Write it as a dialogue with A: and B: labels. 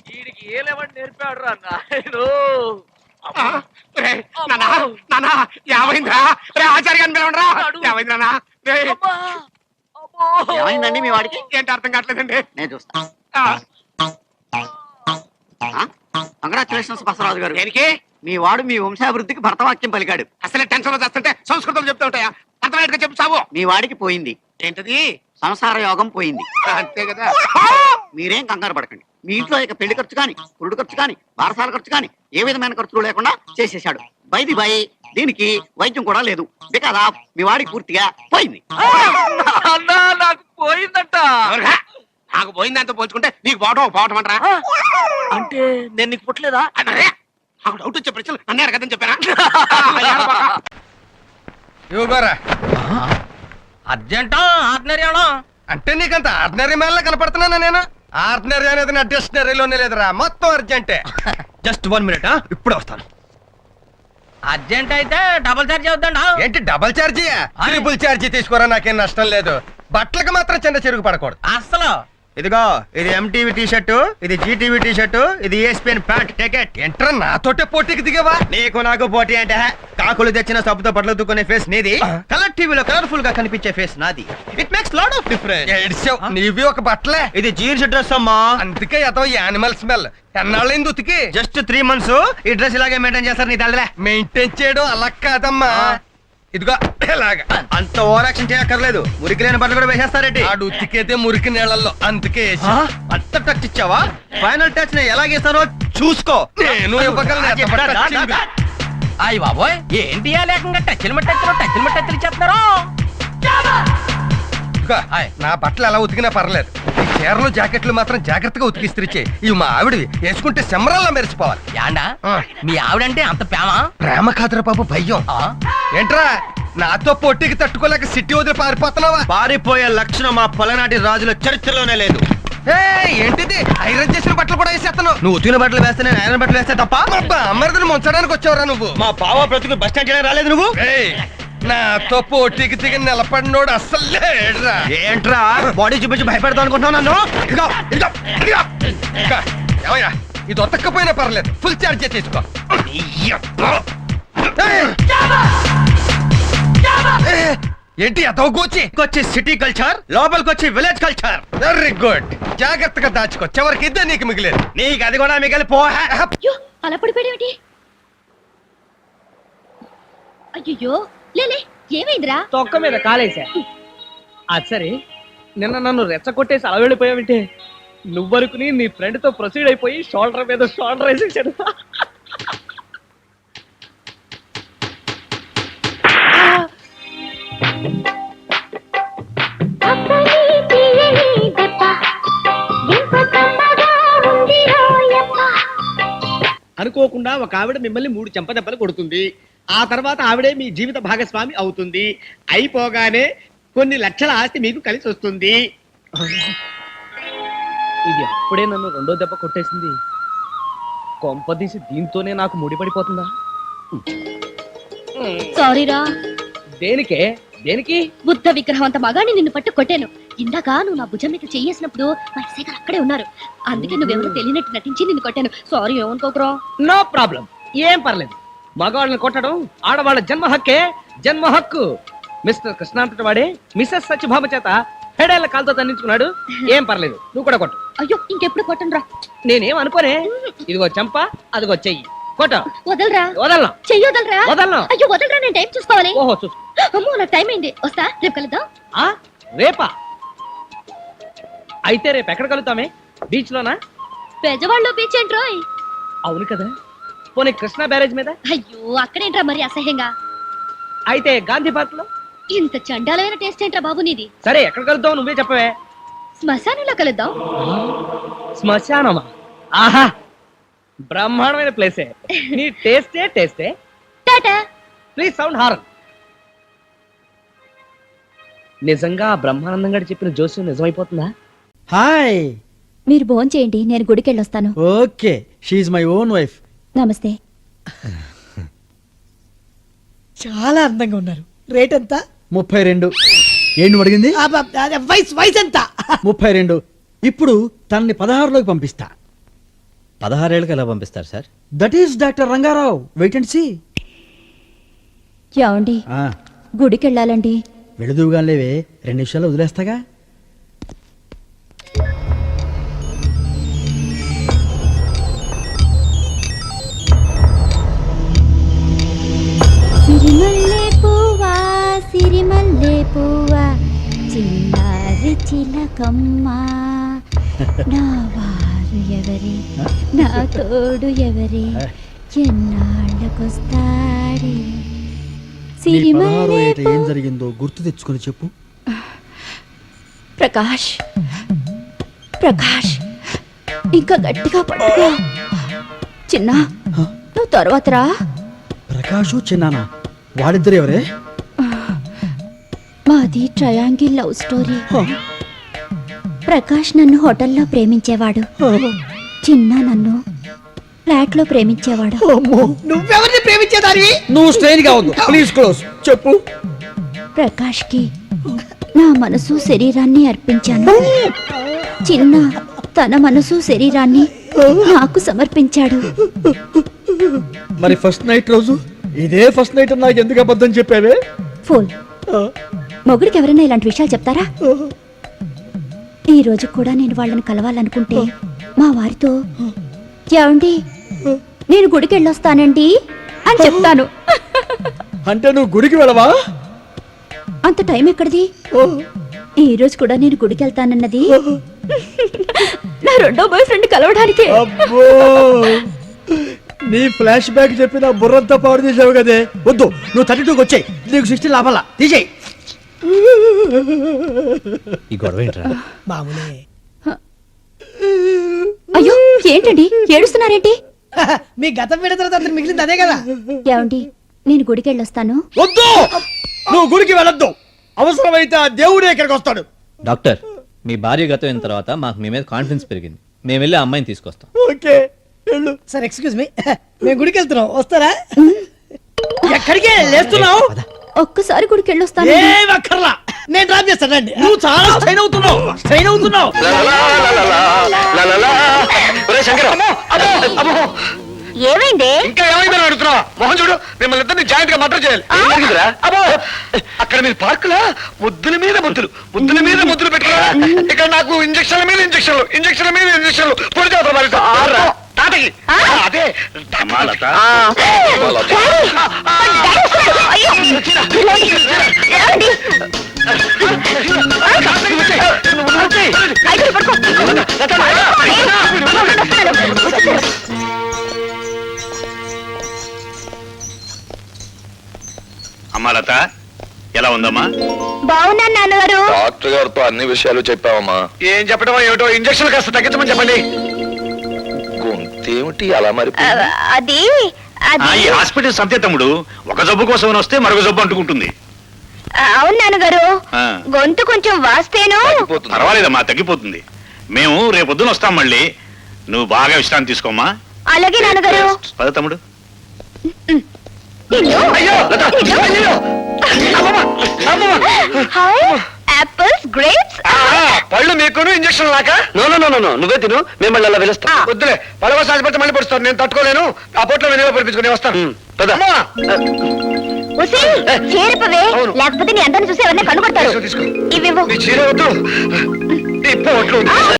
A: వీడికి ఏ లెవెల్ నేర్పాడు రా నాయను.
B: ఏమైందండి మీ వాడికి?
C: ఏంటి అర్థం కావట్లేదండి.
B: నేను చూస్తా. కంగ్రాచులేషన్స్ బసవరాజు గారు.
C: దేనికి?
B: మీ వాడు మీ వంశాభివృద్ధికి భరతవాక్యం పలికాడు.
C: అసలే టెన్షన్ లో చేస్తుంటే సంస్కృతం చెప్తూ ఉంటాయా? అర్థమయ్యేట్టుగా చెప్పు సాగు.
B: మీ వాడికి పోయింది.
C: ఏంటది?
B: సంసార యోగం పోయింది.
C: అంతే కదా.
B: మీరేం కంగారు పడకండి. మీ ఇంట్లో ఇక పెళ్లి ఖర్చు కాని, పురుడు ఖర్చు కాని, బారసాల ఖర్చు కాని ఏ విధమైన ఖర్చులు లేకుండా చేసేశాడు. బైది బై దీనికి వైద్యం కూడా లేదు. బికాదా మీ వాడికి పూర్తిగా పోయింది.
A: అన్నా నాకు పోయిందట.
C: నాకు పోయిందంతా పోల్చుకుంటే నీకు పోవటం అంటారా?
A: అంటే నేను నీకు పుట్టలేదా?
C: నాకు డౌట్ వచ్చే ప్రశ్నలు నన్నే అడగదని చెప్పానా?
D: ఇవ్వరా
E: అర్జెంటా ఆర్డినరీ
D: అంటే నీకంత ఆర్డినరీ మేళ కనపడుతున్నానా? నేను ఆర్డినరీ అనేది నా డిక్షనరీలోనే లేదురా, మొత్తం అర్జెంటే.
E: జస్ట్ 1 మినిట్, ఇప్పుడు వస్తాను. అర్జెంట్ అయితే డబుల్ ఛార్జ్ అవుతుందా?
D: ఏంటి డబల్ ఛార్జీ? ట్రిపుల్ ఛార్జీ తీసుకోరా, నాకేం నష్టం లేదు. బట్టలకు మాత్రం చిన్న చెరుగు పడకూడదు.
E: అసలు ఇదిగో ఇది ఎంటీవీ టీ షర్టు, ఇది జీటీవీ టీ షర్టు, ఇది ESPN ప్యాంట్. టికెట్.
D: ఎంట్రా నాతోటే పోటీకి దిగవా?
E: నీకు నాకు పోటీ అంటే కాకులు తెచ్చిన సబ్బుతో బట్టలు దుక్కునే ఫేస్ నీది, కలర్ టీవీలో కలర్ఫుల్ గా కనిపించే ఫేస్ నాది. It makes lot of difference.
D: నీవి ఒక బట్టలే,
E: ఇది జీన్స్ డ్రెస్ అమ్మా.
D: అందుకే ఏదో యానిమల్ స్మెల్. ఎన్నాళ్ళైంది ఉతికి?
E: Just 3 months. ఈ డ్రెస్ ఇలాగే మెయింటైన్ చేస్తారు, నీ తల్లే.
D: మెయింటైన్ చేయడం అలా కాదమ్మా, ఇదిగో ఇలాగా.
E: అంత ఓవర్ యాక్షన్ చేయక్కర్లేదు, మురికి లేని బట్టలు కూడా వేసేస్తారేంటి?
D: ఆడు ఉతికేదే మురికి నీళ్ళల్లో, అందుకే
E: అంత టచ్ ఇచ్చావా? ఫైనల్ టచ్ ని ఎలాగేస్తానో చూసుకో.
D: నేను ఇవ్వగలను.
E: అయ్యి బాబోయ్, ఏంటి లేకుండా టచ్లు టచ్లు చెప్తారు.
D: నా బట్టలు ఎలా ఉతికినా పర్లేదు, ఈ చీరలు జాకెట్లు మాత్రం జాగ్రత్తగా ఉతికిస్త్రిచ్చే. ఇవి మా ఆవిడవి, వేసుకుంటే సెమరల్లా మెరిచిపోవాలి.
E: యాండా మీ ఆవిడంటే అంత ప్రేమ?
D: ప్రేమ కాదురా బాబు, భయం. ఏంట్రా నాతో పోటీకి తట్టుకోలేక సిటీ వదిలి పారిపోతున్నావా?
E: పారిపోయే లక్షణం మా పలనాటి రాజుల చరిత్రలోనే లేదు.
D: ఏంటిది? ఐరన్ చేసిన బట్టలు కూడా వేసేస్తాను.
E: నువ్వు ఉతికిన బట్టలు వేస్తే నేను ఐరన్ బట్టలు వేస్తే తప్ప?
D: అమ్మరిని ముంచడానికి వచ్చావురా నువ్వు?
E: మా బావ బ్రతుకు బస్ స్టాండ్ చేయడానికి రాలేదు నువ్వు.
D: నాతో పోటీకి దిగి నిలబడినోడు అస్సలు లేడురా.
E: ఏంట్రా బాడీ చూపించి భయపెడతావు అనుకుంటున్నావు నన్ను?
D: ఏమయ్యా, ఇది ఉతక్కపోయినా పర్లేదు, ఫుల్ ఛార్జ్ తీసుకో. ఏంటి
E: అతవుకొచ్చి సిటీ కల్చర్, లోపలికి వచ్చి విలేజ్ కల్చర్.
D: వెరీ గుడ్, జాగ్రత్తగా దాచుకో, చివరికి ఇద్దే నీకు మిగిలేదు.
E: నీకు అది కూడా మిగిలి పో.
F: అలా పడిపోయాడేమిటి? అయ్యో లేలే, ఏమైందిరా?
A: తొక్క మీద కాలేసా. అది సరే, నిన్న నన్ను రెచ్చగొట్టేసి అలా వెళ్ళిపోయావంటే నువ్వనుకుని నీ ఫ్రెండ్ తో ప్రొసీడ్ అయిపోయి షోల్డర్ మీద షోల్డర్ వేసేసాడు. అనుకోకుండా ఒక ఆవిడ మిమ్మల్ని 3 చెంపదెబ్బలు కొడుతుంది. ఆ తర్వాత ఆవిడే మీ జీవిత భాగస్వామి అవుతుంది. అయిపోగానే కొన్ని లక్షల ఆస్తి మీకు కలిసి వస్తుంది. ఇది అప్పుడే నన్ను 2వ దెబ్బ కొట్టేసింది. కొంపదీసి దీంతోనే నాకు ముడిపడిపోతుందా?
F: సారీరా.
A: దేనికే? దేనికి?
F: బుద్ధ విగ్రహం అంత మగాని నిన్ను పట్టు కొట్టాను. ఇందాక నువ్వు నా భుజం మీద చెయ్యేసినప్పుడు మా ఎస్ఐ గారు అక్కడే ఉన్నారు. అందుకే నువ్వెవరో తెలియనట్టు నటించి నిన్ను కొట్టాను. సారీ, ఏమనుకోకరా.
A: నో ప్రాబ్లం, ఏం పర్లేదు. మగవాళ్ళని కొట్టడం ఆడవాళ్ళ జన్మ హక్కే, జన్మ హక్కు. మిస్టర్ కృష్ణాంతటి వాడే మిస్సెస్ సత్యభామ చేత హెడేళ్ల కాలుతో దండించుకున్నాడు. ఏం పర్లేదు, నువ్వు కూడా కొట్టు.
F: అయ్యో, ఇంకెప్పుడు కొట్టను రా.
A: నేనేం అనుకోనే. ఇదిగో చెంప, అదిగో చెయ్యి, కొట్ట.
F: వదలరా.
A: వదలను.
F: చెయ్యి వదలరా.
A: వదలను.
F: అయ్యో వదలరా, నేను టైం చూసుకోవాలి.
A: ఓహో చూసు.
F: అమ్మో, నాకు టైం అయింది, వస్తా. రేపు కలుద్దాం.
A: రేపా? అయితే రేపు ఎక్కడ కలుద్దామే? బీచ్ లోనా?
F: పెజవాళ్ళు బీచ్ ఏంట్రోయ్?
A: అవును కదా. పోనీ కృష్ణా బ్యారేజ్ మీద?
F: అయ్యో, అక్కడేంట్రా మరి అసహ్యంగా.
A: అయితే గాంధీ పార్క్ లో?
F: ఇంత చండాలమైన టేస్ట్ ఏంట్రా బాబు నీది?
A: సరే, ఎక్కడ కలుద్దాం నువ్వే చెప్పవే.
F: శ్మశానంలో కలుద్దాం.
A: శ్మశానమా? ఆహా, బ్రహ్మాండమైన ప్లేసే. నీ టేస్టే.
F: టాటా.
A: Please sound horn. నిజంగా బ్రహ్మానందం గారు చెప్పిన జోస్యం నిజమైపోతుందా?
G: హాయ్,
F: మీరు భోంచేయండి, చేయండి, నేను గుడికెళ్ళొస్తాను.
G: Okay, she's my own wife.
F: నమస్తే.
G: చాలా అందంగా ఉన్నారు. రేట్ ఎంత? 32. ఏంటి నువ్వు అడిగింది
H: వయసు ఎంత
G: 32. ఇప్పుడు తనని 16లోకి పంపిస్తా.
E: 16 ఏళ్ళకి ఎలా పంపిస్తారు sir?
G: That is doctor Rangarao. Wait and see.
F: ఏమండి గుడికి వెళ్ళాలండి.
G: వెళుదువుగా లేవే, 2 నిమిషాలు వదిలేస్తాగా.
F: సిరిమల్లె పువ్వా సిరిమల్లె పువ్వా చిన్నారి చిలకమ్మ నా వారు ఎవరే నా తోడు ఎవరే ఎన్నాళ్ళకొస్తాడే.
G: నీ 16వ ఏట ఏం జరిగిందో గుర్తు తెచ్చుకొని చెప్పు.
F: ప్రకాష్ ప్రకాష్ ఇంకా గట్టిగా పట్టుకో. చిన్న నువ్వు తర్వాత రా.
G: ప్రకాషు చిన్నానా వాళ్ళిద్దరు ఎవరే?
F: మాది ట్రయాంగిల్ లవ్ స్టోరీ. ప్రకాష్ నన్ను హోటల్లో ప్రేమించేవాడు, చిన్న నన్ను ఫ్లాట్ లో ప్రేమించేవాడు.
H: నువ్వెవరిని ప్రేమించేదానివి?
G: నువ్వు స్ట్రెయిన్ గా ఉంది. Please close. చెప్పు.
F: ప్రకాష్ కి నా మనసు శరీరాన్ని అర్పించాను. చిన్న తన మనసు శరీరాన్ని నాకు సమర్పించాడు.
G: మరి ఫస్ట్ నైట్ రోజు ఇదే ఫస్ట్ నైట్ నాకు ఎందుకు అబద్ధం చెప్పావే?
F: ఫోన్ మొగుడికి ఎవరైనా ఇలాంటి విషయాలు చెప్తారా? ఈ రోజు కూడా నేను వాళ్ళని కలవాలనుకుంటే మా వారితో ఏమండి నేను గుడికి వెళ్ళొస్తానండి అని చెప్తాను.
G: అంటే నువ్వు గుడికి వెళ్ళవా?
F: అంత టైం ఎక్కడిది? ఈ రోజు కూడా నేను గుడికి వెళ్తానన్నది నా రెండో బాయ్ ఫ్రెండ్ కలవడానికి.
G: అబ్బో, నీ ఫ్లాష్ బ్యాక్ చెప్పి నా బుర్రంతా పాడు చేసావు కదే. వద్దు, నువ్వు 32కి వచ్చాయి. నీకు 16 లాభాలా తీసేయి.
E: ఈ గొడవ ఏంట్రా?
H: మామూలే.
F: అయ్యో ఏంటండి ఏడుస్తున్నారేంటి?
H: మీ గతం విడతల తర్వాత మిగిలింది అదే కదా.
F: ఏమండి నేను గుడికి వెళ్ళొస్తాను.
G: వద్దు, నువ్వు గుడికి వెళ్ళొద్దు. అవసరమైతే ఆ దేవుడే ఇక్కడికి వస్తాడు.
E: డాక్టర్, మీ భార్య గతం అయిన తర్వాత మాకు మీ మీద కాన్ఫిడెన్స్ పెరిగింది. మేము వెళ్ళి ఆ అమ్మాయిని తీసుకొస్తాం.
G: ఓకే వెళ్ళు.
H: సార్ ఎక్స్క్యూజ్ మీ, మేము గుడికి వెళ్తున్నాం, వస్తారా? ఎక్కడికి లేస్తున్నావు?
F: ఒక్కసారి గుడికి వెళ్ళొస్తాను.
H: ఏం అక్కర్లా, నేను డ్రాప్ చేస్తానండి.
G: నువ్వు చాలా స్ట్రైన్ అవుతున్నావు. స్ట్రైన్ అవుతున్నావు.
F: ఏమైంది?
C: ఇంకా ఏమైందని అడుగుతున్నావా? మోహన్ చూడు, మిమ్మల్ని ఇద్దరిని జాయింట్ గా మర్డర్ చేయాలి. ఏం జరిగిందిరా? అబ్బో, అక్కడ మీరు పార్కులా ముద్దుల మీద ముద్దులు, ముద్దుల మీద ముద్దులు పెట్టుకున్నారా? ఇక్కడ నాకు ఇంజక్షన్ల మీద ఇంజక్షన్లు, ఇంజక్షన్ల మీద ఇంజక్షన్లు పొడి చేస్తారు మరి. తాతకి అదే అమ్మా లత, ఎలా ఉందమ్మా?
F: బాగున్నాను నాన్నగారు.
I: డాక్టర్ గారితో అన్ని విషయాలు చెప్పావమ్మా?
C: ఏం చెప్పడం ఏమిటో, ఇంజక్షన్ కాస్త తగ్గించమని చెప్పండి.
I: గొంతేమిటి అలా మరి?
F: అది
C: ఈ హాస్పిటల్ సంతే తమ్ముడు, ఒక జబ్బు కోసం వస్తే మరొక జబ్బు అంటుకుంటుంది.
F: అవును నాన్నగారు,
C: ఆ.
F: గొంతు కొంచెం వాస్తేను.
C: పర్వాలేదమ్మా, తగ్గిపోతుంది. మేము రేపొద్దున వస్తాం మళ్ళీ. నువ్వు బాగా విశ్రాంతి తీసుకోమ్మా.
F: అలాగే నాన్నగారు.
C: పద తమ్ముడు.
F: యాపిల్స్ గ్రేప్స్
C: పళ్ళు మీకును ఇంజక్షన్ లాక.
I: నువ్వే తిను, మిమ్మల్ని అలా పిలుస్తా.
C: వద్దులే, పడవ సాధిపడితే మళ్ళీ పడుస్తాను. నేను తట్టుకోలేను. ఆ పొట్లో వెనుక పడిపించుకుని వస్తాను. అమ్మా!
F: చేరిపవే,
C: అవును.
F: లేకపోతే నీ అందరిని చూసి ఎవరిని కనుగొడతారు.
C: తీసుకో.
F: ఇవివ్వు.
C: నీ చీర వద్దు, ఈ పొట్లు వద్దు.